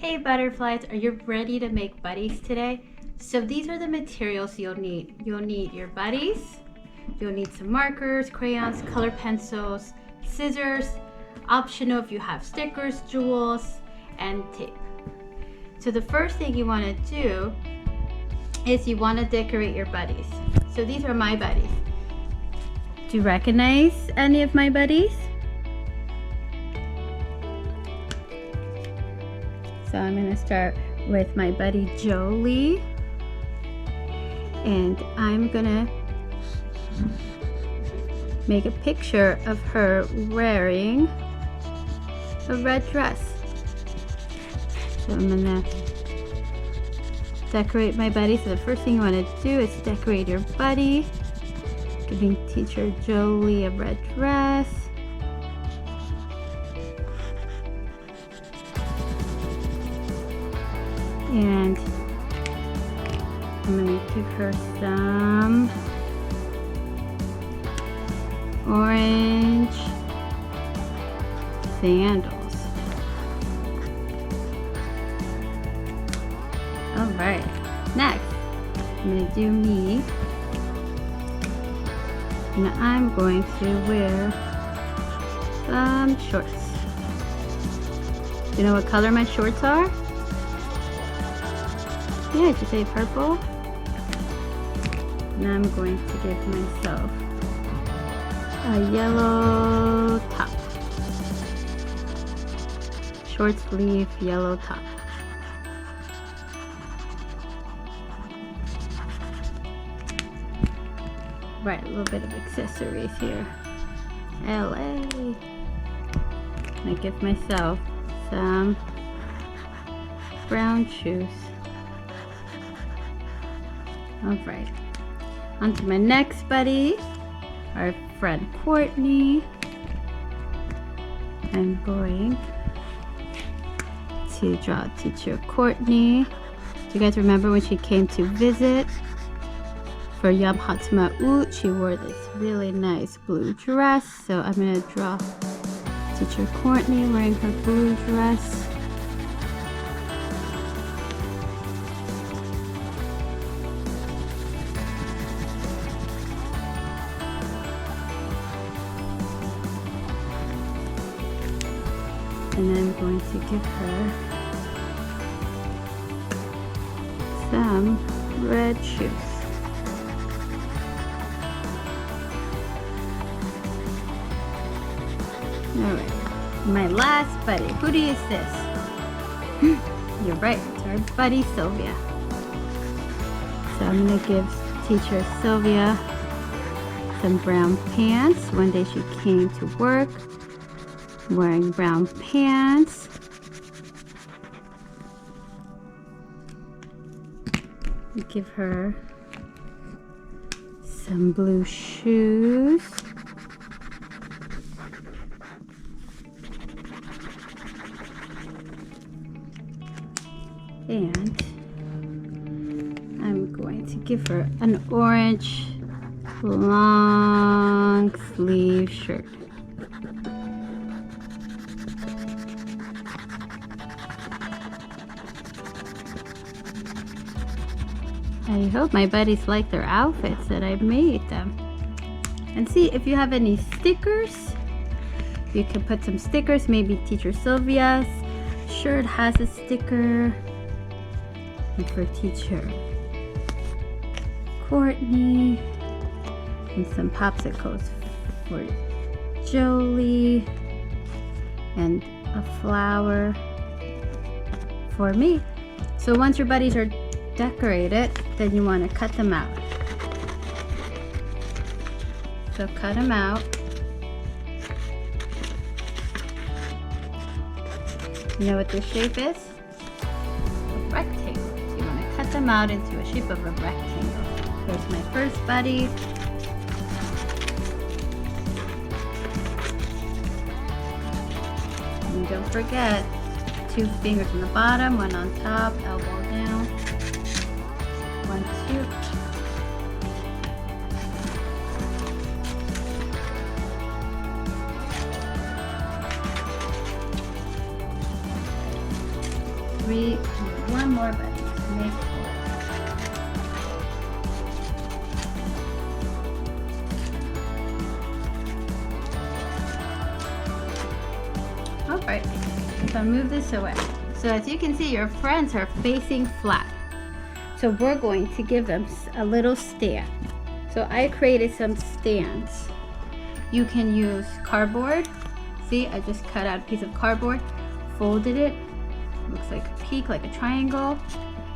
Hey butterflies, are you ready to make buddies today? So these are the materials you'll need. You'll need your buddies, you'll need some markers, crayons, color pencils, scissors, optional if you have stickers, jewels, and tape. So the first thing you want to do is you want to decorate your buddies. So these are my buddies. Do you recognize any of my buddies? So I'm going to start with my buddy Jolie, and I'm going to make a picture of her wearing a red dress. So I'm going to decorate my buddy. So the first thing you want to do is decorate your buddy, giving teacher Jolie a red dress. And I'm going to give her some orange sandals. Alright, next I'm going to do me. And I'm going to wear some shorts. Do you know what color my shorts are? Yeah, did you say purple? And I'm going to give myself a yellow top. Short sleeve yellow top. Right, a little bit of accessories here. LA. I give myself some brown shoes. Alright, on to my next buddy, our friend Courtney. I'm going to draw teacher Courtney. Do you guys remember when she came to visit for Yom Ha'atzmaut? She wore this really nice blue dress. So I'm going to draw teacher Courtney wearing her blue dress. And I'm going to give her some red shoes. Alright, my last buddy. Who do you this? You're right, it's our buddy Sylvia. So I'm going to give teacher Sylvia some brown pants. One day she came to work wearing brown pants. Give her some blue shoes. And I'm going to give her an orange long sleeve shirt. I hope my buddies like their outfits that I made them. And see if you have any stickers. You can put some stickers. Maybe teacher Sylvia's shirt has a sticker. And for teacher Courtney. And some popsicles for Jolie. And a flower for me. So once your buddies are decorated, then you want to cut them out. So cut them out. You know what this shape is? A rectangle. So you want to cut them out into a shape of a rectangle. Here's my first buddy. And don't forget, 2 fingers on the bottom, 1 on top, elbow down. 1, 2. 3, and 1 more buddy to make 4. Alright, so move this away. So as you can see, your friends are facing flat. So we're going to give them a little stand. So I created some stands. You can use cardboard. See, I just cut out a piece of cardboard, folded it, looks like a peak, like a triangle.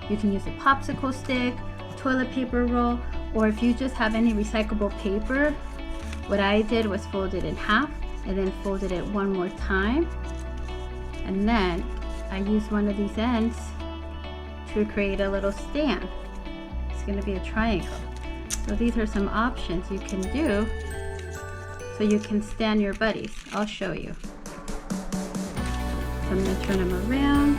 You can use a popsicle stick, toilet paper roll, or if you just have any recyclable paper, what I did was fold it in half and then folded it one more time. And then I used one of these ends to create a little stand. It's going to be a triangle. So these are some options you can do so you can stand your buddies. I'll show you. So I'm going to turn them around.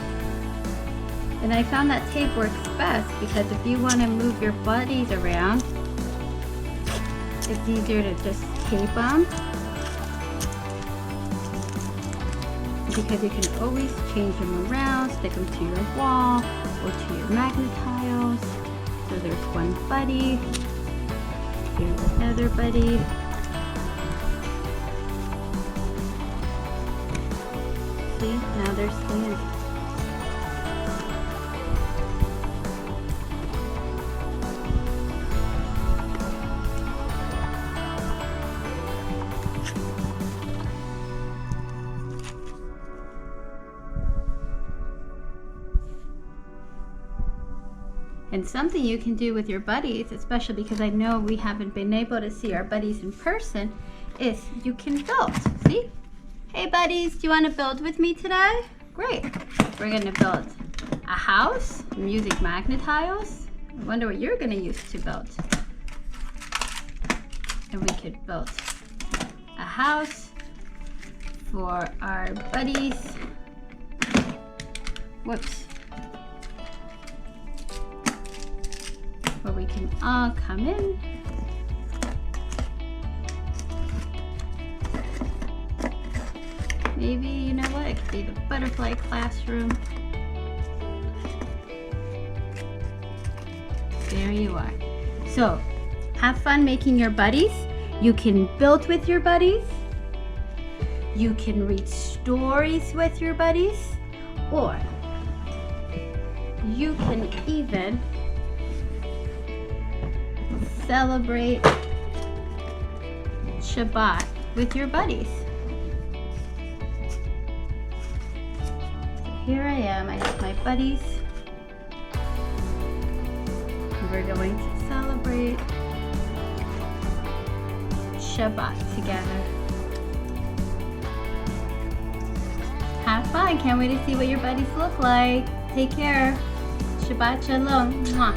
And I found that tape works best because if you want to move your buddies around, it's easier to just tape them, because you can always change them around, stick them to your wall or to your magnet tiles. So there's one buddy, here's another buddy. See, now they're standing. And something you can do with your buddies, especially because I know we haven't been able to see our buddies in person, is you can build. See? Hey buddies, do you want to build with me today? Great. We're going to build a house. I'm using magnet tiles. I wonder what you're going to use to build. And we could build a house for our buddies. Whoops. Where we can all come in. Maybe, you know what, it could be the butterfly classroom. There you are. So, have fun making your buddies. You can build with your buddies. You can read stories with your buddies. Or, you can even celebrate Shabbat with your buddies. So here I am, I have my buddies. We're going to celebrate Shabbat together. Have fun, can't wait to see what your buddies look like. Take care. Shabbat Shalom. Mwah.